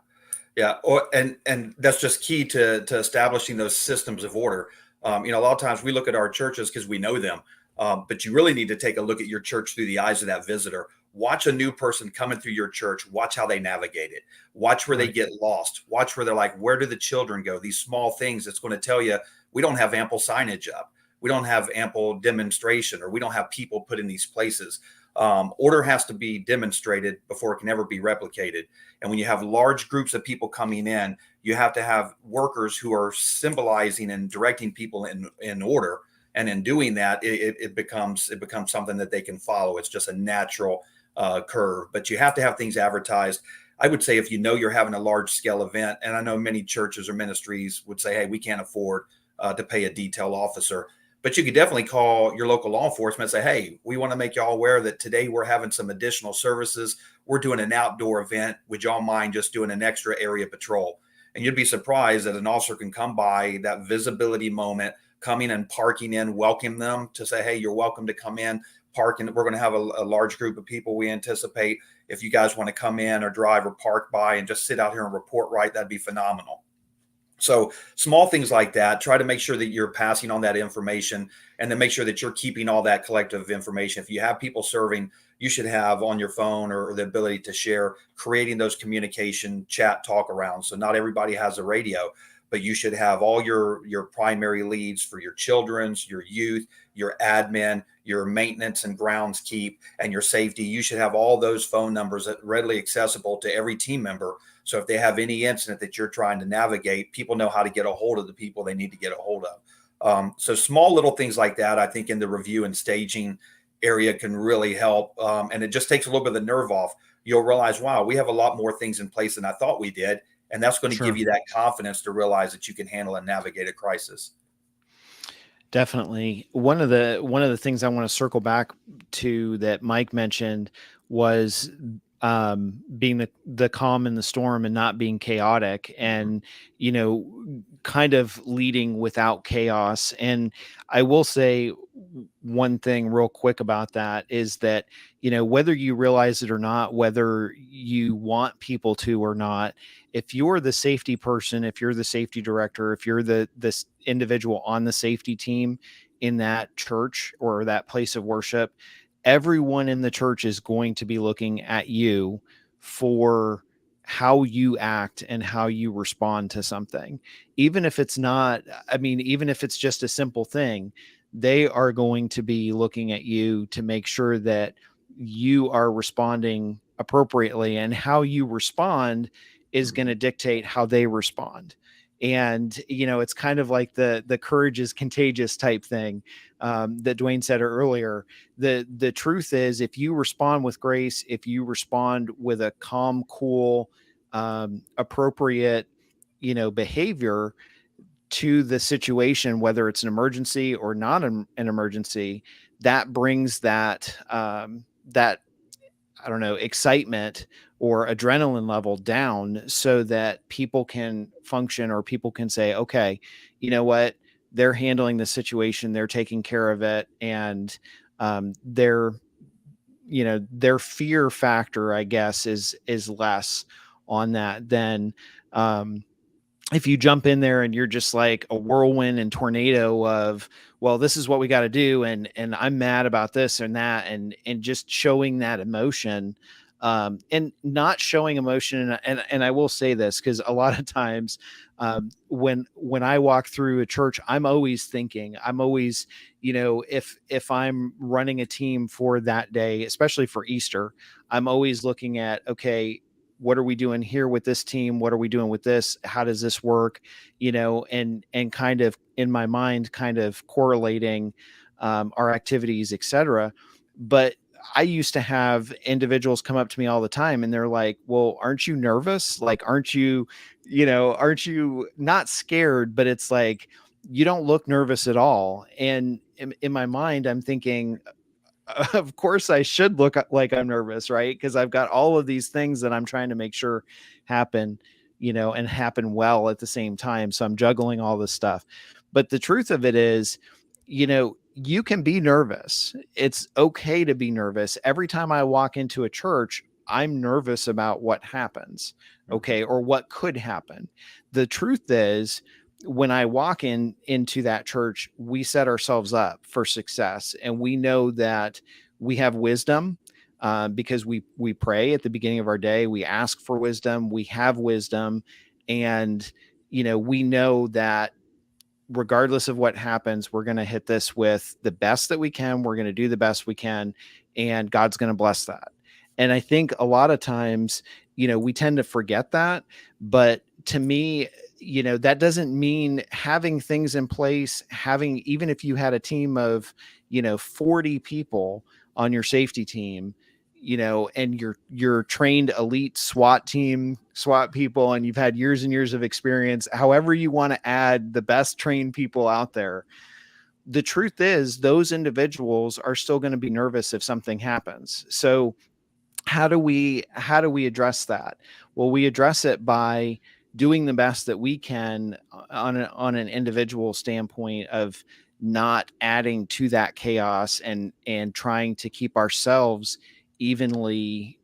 Yeah. And that's just key to establishing those systems of order. A lot of times we look at our churches because we know them, but you really need to take a look at your church through the eyes of that visitor. Watch a new person coming through your church. Watch how they navigate it. Watch where they get lost. Watch where they're like, where do the children go? These small things that's going to tell you, we don't have ample signage up. We don't have ample demonstration, or we don't have people put in these places. Order has to be demonstrated before it can ever be replicated. And when you have large groups of people coming in, you have to have workers who are symbolizing and directing people in order. And in doing that, it becomes something that they can follow. It's just a natural curve. But you have to have things advertised. I would say if you're having a large scale event, and I know many churches or ministries would say, hey, we can't afford to pay a detail officer. But you could definitely call your local law enforcement and say, hey, we want to make y'all aware that today we're having some additional services. We're doing an outdoor event. Would y'all mind just doing an extra area patrol? And you'd be surprised that an officer can come by that visibility moment, coming and parking in, welcome them to say, hey, you're welcome to come in, park. And we're going to have a large group of people we anticipate. If you guys want to come in or drive or park by and just sit out here and report right, that'd be phenomenal. So small things like that, try to make sure that you're passing on that information, and then make sure that you're keeping all that collective information. If you have people serving, you should have on your phone or the ability to share, creating those communication chat talk around. So not everybody has a radio, but you should have all your primary leads for your children's, your youth, your admin, your maintenance and grounds keep, and your safety. You should have all those phone numbers that readily accessible to every team member. So if they have any incident that you're trying to navigate, people know how to get a hold of the people they need to get a hold of. So small little things like that, I think in the review and staging area can really help. And it just takes a little bit of the nerve off. You'll realize, wow, we have a lot more things in place than I thought we did. And that's going to give you that confidence to realize that you can handle and navigate a crisis. Definitely. One of the things I want to circle back to that Mike mentioned was being the calm in the storm and not being chaotic, and, you know, kind of leading without chaos. And I will say one thing real quick about that is that, you know, whether you realize it or not, whether you want people to or not, if you're the safety person, if you're the safety director, if you're this individual on the safety team in that church or that place of worship, everyone in the church is going to be looking at you for how you act and how you respond to something. Even if it's not, I mean, even if it's just a simple thing, they are going to be looking at you to make sure that you are responding appropriately, and how you respond is going to dictate how they respond. And, you know, it's kind of like the courage is contagious type thing that Dwayne said earlier. The truth is, if you respond with grace, if you respond with a calm, cool, appropriate, you know, behavior to the situation, whether it's an emergency or not an emergency, that brings that, that, I don't know, excitement or adrenaline level down, so that people can function, or people can say, okay, you know what, they're handling the situation, they're taking care of it. And their, you know, their fear factor, I guess, is less on that than if you jump in there and you're just like a whirlwind and tornado of, well, this is what we got to do, and I'm mad about this and that, and just showing that emotion, and not showing emotion. And I will say this, because a lot of times when I walk through a church, I'm always thinking, I'm always, you know, if I'm running a team for that day, especially for Easter, I'm always looking at, okay, what are we doing here with this team? What are we doing with this? How does this work? You know, and kind of in my mind, kind of correlating our activities, etc. But I used to have individuals come up to me all the time, and they're like, well, aren't you nervous? Like, aren't you, you know, aren't you not scared? But it's like, you don't look nervous at all. And in my mind, I'm thinking, of course I should look like I'm nervous, right? Because I've got all of these things that I'm trying to make sure happen, you know, and happen well at the same time. So I'm juggling all this stuff. But the truth of it is, you know, you can be nervous. It's okay to be nervous. Every time I walk into a church, I'm nervous about what happens, okay, or what could happen. The truth is, when I walk into that church, we set ourselves up for success, and we know that we have wisdom because we pray at the beginning of our day. We ask for wisdom. We have wisdom, and, you know, we know that regardless of what happens, we're going to hit this with the best that we can. We're going to do the best we can, and God's going to bless that. And I think a lot of times, you know, we tend to forget that. But to me, you know, that doesn't mean having things in place, having, even if you had a team of, you know, 40 people on your safety team, you know, and you're trained elite SWAT team, SWAT people, and you've had years and years of experience, however you want to add the best trained people out there. The truth is, those individuals are still going to be nervous if something happens. So how do we address that? Well, we address it by doing the best that we can on an individual standpoint of not adding to that chaos, and trying to keep ourselves evenly,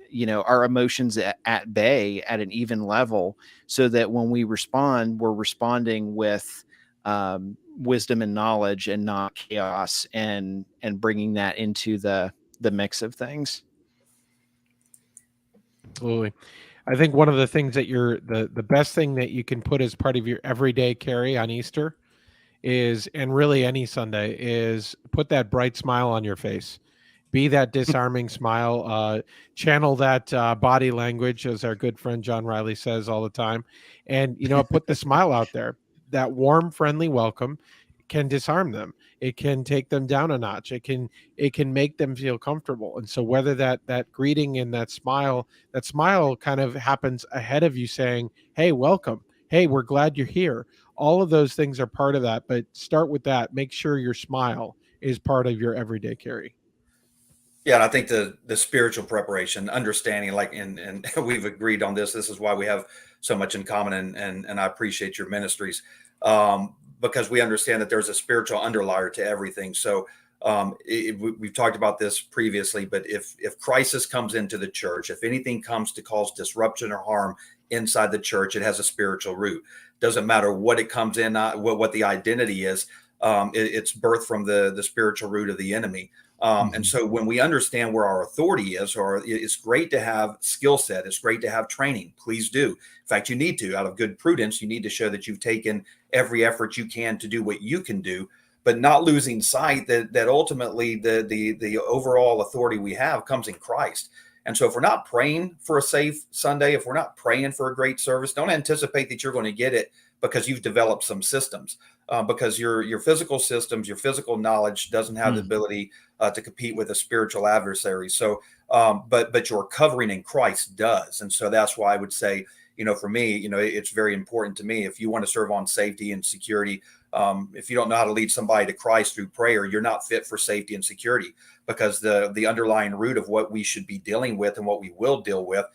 you know, our emotions at bay at an even level, so that when we respond, we're responding with wisdom and knowledge, and not chaos, and bringing that into the mix of things. Absolutely. I think one of the things that the best thing that you can put as part of your everyday carry on Easter is, and really any Sunday, is put that bright smile on your face. Be that disarming smile, channel that body language, as our good friend John Riley says all the time. And, you know, put the smile out there. That warm, friendly welcome can disarm them. It can take them down a notch. It can make them feel comfortable. And so whether that greeting and that smile kind of happens ahead of you saying, hey, welcome. Hey, we're glad you're here. All of those things are part of that, but start with that. Make sure your smile is part of your everyday carry. Yeah, and I think the spiritual preparation, understanding, like, and we've agreed on this. This is why we have so much in common, and I appreciate your ministries, because we understand that there's a spiritual underlier to everything. So we've talked about this previously, but if crisis comes into the church, if anything comes to cause disruption or harm inside the church, it has a spiritual root. Doesn't matter what it comes in, what the identity is. It's birthed from the spiritual root of the enemy. And so when we understand where our authority is, or it's great to have skill set, it's great to have training. Please do. In fact, you need to, out of good prudence, you need to show that you've taken every effort you can to do what you can do, but not losing sight that ultimately the overall authority we have comes in Christ. And so if we're not praying for a safe Sunday, if we're not praying for a great service, don't anticipate that you're going to get it because you've developed some systems, because your physical systems, your physical knowledge doesn't have the ability to compete with a spiritual adversary. So, but your covering in Christ does. And so that's why I would say, for me, it's very important to me. If you want to serve on safety and security, if you don't know how to lead somebody to Christ through prayer, you're not fit for safety and security, because the underlying root of what we should be dealing with and what we will deal with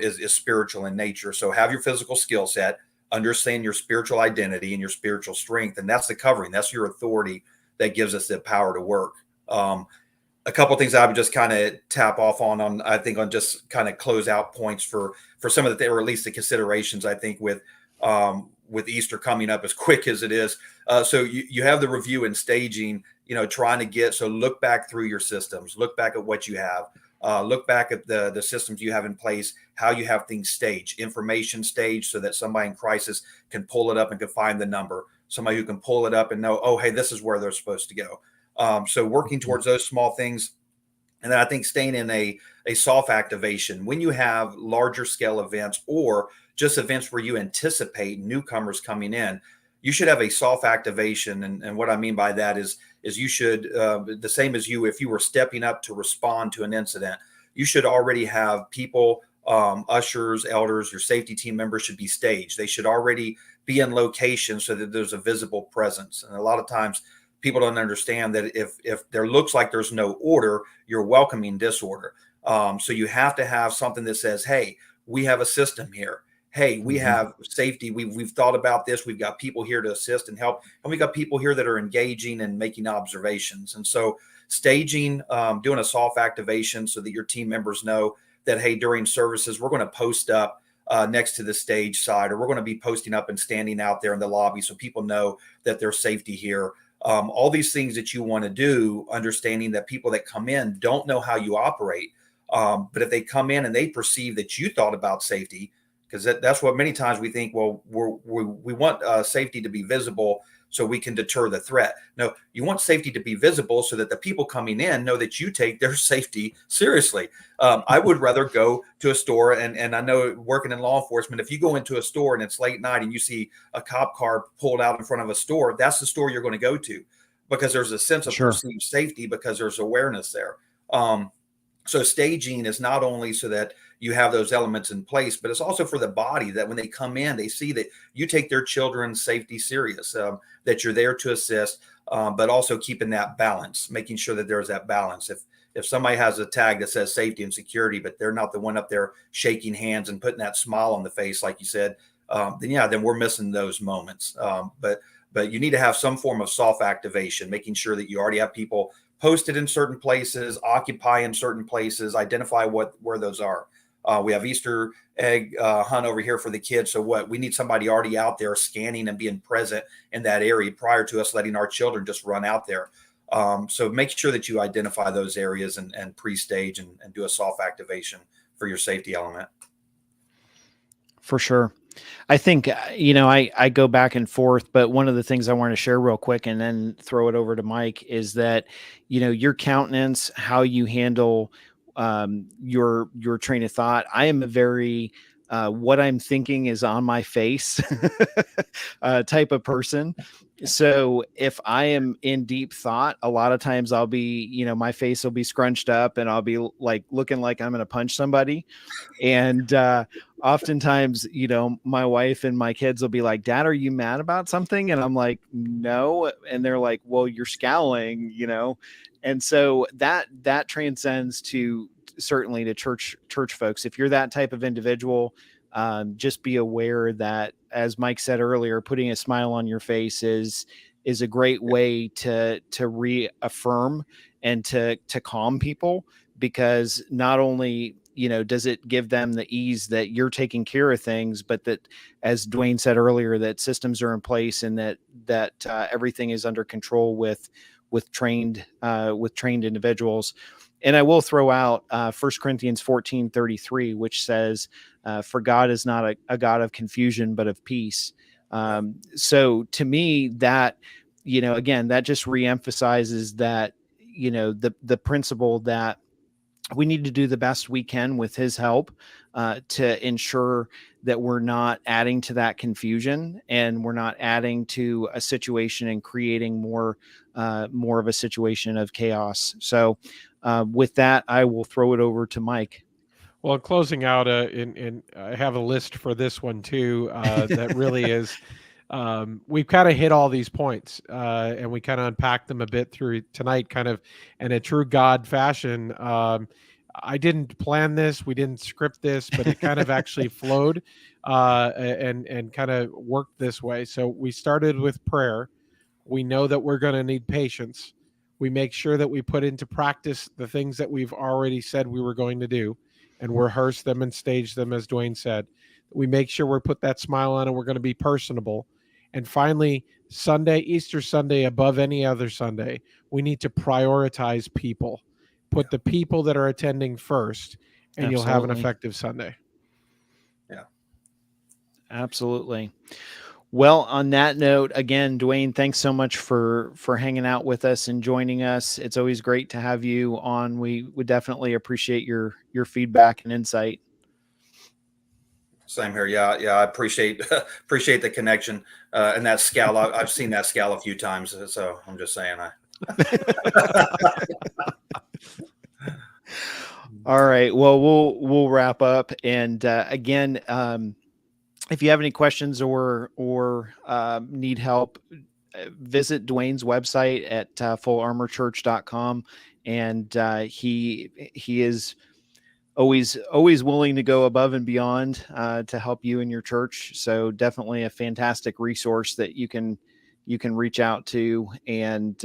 is spiritual in nature. So have your physical skill set, understand your spiritual identity and your spiritual strength. And that's the covering. That's your authority that gives us the power to work. A couple of things I would just kind of tap off on I think on just kind of close out points for some of the, or at least the considerations, I think, with Easter coming up as quick as it is. So you have the review and staging, trying to get, so look back through your systems, look back at what you have, look back at the systems you have in place, how you have things staged, information staged, so that somebody in crisis can pull it up and can find the number, somebody who can pull it up and know, oh, hey, this is where they're supposed to go. So working towards those small things. And then I think staying in a soft activation when you have larger scale events, or just events where you anticipate newcomers coming in, you should have a soft activation. And what I mean by that is you should, the same as if you were stepping up to respond to an incident, you should already have people, ushers, elders, your safety team members should be staged. They should already be in location so that there's a visible presence. And a lot of times people don't understand that if there looks like there's no order, you're welcoming disorder. So you have to have something that says, hey, we have a system here. Hey, we have safety. We've thought about this. We've got people here to assist and help. And we've got people here that are engaging and making observations. And so staging, doing a soft activation so that your team members know that, hey, during services, we're going to post up next to the stage side, or we're going to be posting up and standing out there in the lobby so people know that there's safety here. All these things that you want to do, understanding that people that come in don't know how you operate. But if they come in and they perceive that you thought about safety, because that's what many times we think, well, we want safety to be visible so we can deter the threat. No, you want safety to be visible so that the people coming in know that you take their safety seriously. I would rather go to a store, and I know working in law enforcement, if you go into a store and it's late night and you see a cop car pulled out in front of a store, that's the store you're going to go to, because there's a sense of perceived safety, because there's awareness there. So staging is not only so that you have those elements in place, but it's also for the body, that when they come in, they see that you take their children's safety serious, that you're there to assist, but also keeping that balance, making sure that there's that balance. If somebody has a tag that says safety and security, but they're not the one up there shaking hands and putting that smile on the face, like you said, then we're missing those moments. But you need to have some form of soft activation, making sure that you already have people posted in certain places, occupy in certain places, identify where those are. We have Easter egg hunt over here for the kids. So we need somebody already out there scanning and being present in that area prior to us letting our children just run out there. So make sure that you identify those areas and pre-stage and do a soft activation for your safety element. For sure. I think, I go back and forth, but one of the things I want to share real quick and then throw it over to Mike is that, your countenance, how you handle your train of thought. I am a very what I'm thinking is on my face type of person. So if I am in deep thought, a lot of times I'll be, my face will be scrunched up and I'll be like looking like I'm going to punch somebody. And oftentimes, my wife and my kids will be like, "Dad, are you mad about something?" And I'm like, "No." And they're like, "Well, you're scowling, And so that transcends to certainly to church folks. If you're that type of individual, just be aware that, as Mike said earlier, putting a smile on your face is a great way to reaffirm and to calm people, because not only, does it give them the ease that you're taking care of things, but that, as Dwayne said earlier, that systems are in place and that everything is under control with trained individuals. And I will throw out 1 Corinthians 14:33, which says, "For God is not a God of confusion, but of peace." So to me, that, again, that just reemphasizes that, the principle that we need to do the best we can with his help to ensure that we're not adding to that confusion, and we're not adding to a situation and creating more of a situation of chaos. So with that, I will throw it over to Mike. Well, closing out, I have a list for this one too. That really is, we've kind of hit all these points, and we kind of unpacked them a bit through tonight, kind of in a true God fashion. I didn't plan this, we didn't script this, but it kind of actually flowed and kind of worked this way. So we started with prayer. We know that we're going to need patience. We make sure that we put into practice the things that we've already said we were going to do, and rehearse them and stage them, as Dwayne said. We make sure we put that smile on, and we're going to be personable. And finally, Easter Sunday, above any other Sunday, we need to prioritize people. Put the people that are attending first, and You'll have an effective Sunday. Yeah. Absolutely. Well, on that note, again, Dwayne, thanks so much for hanging out with us and joining us. It's always great to have you on. We would definitely appreciate your feedback and insight. Same here. Yeah. I appreciate the connection and that scowl. I've seen that scowl a few times, so I'm just saying. All right. Well, we'll wrap up. And again, if you have any questions or need help, visit Dwayne's website at fullarmorchurch.com. And he is always willing to go above and beyond to help you and your church. So definitely a fantastic resource that you can reach out to. And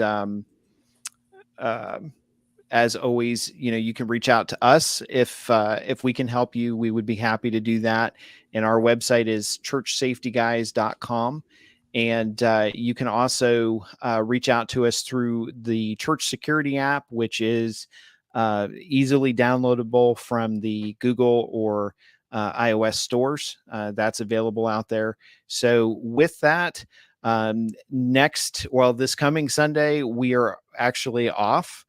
as always, you can reach out to us if we can help you. We would be happy to do that. And our website is churchsafetyguys.com. And you can also reach out to us through the Church Security app, which is easily downloadable from the Google or iOS stores. That's available out there. So with that, this coming Sunday, we are actually off.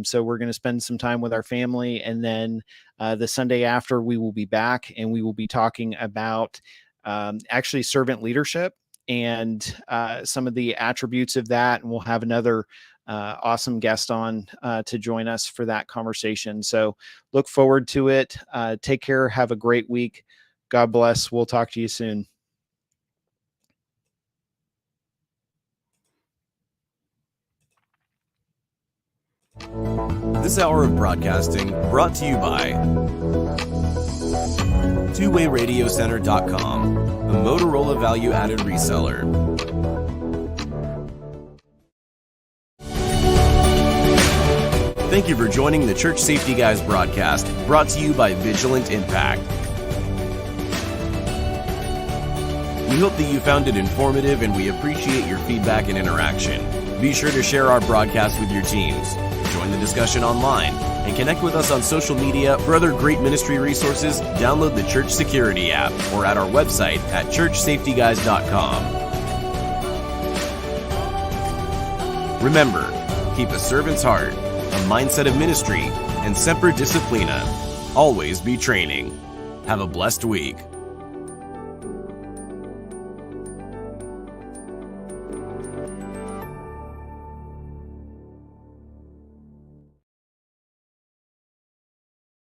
So we're going to spend some time with our family, and then the Sunday after, we will be back, and we will be talking about actually servant leadership and some of the attributes of that. And we'll have another awesome guest on to join us for that conversation. So look forward to it. Take care. Have a great week. God bless. We'll talk to you soon. This hour of broadcasting brought to you by 𝗃𝗵𝗴𝗂𝗀𝐴𝑅adiocenter.com, a Motorola value-added reseller. Thank you for joining the Church Safety Guys broadcast, brought to you by Vigilant Impact. We hope that you found it informative, and we appreciate your feedback and interaction. Be sure to share our broadcast with your teams. Join the discussion online and connect with us on social media. For other great ministry resources, download the Church Security app or at our website at churchsafetyguys.com. Remember, keep a servant's heart, a mindset of ministry, and semper disciplina. Always be training. Have a blessed week.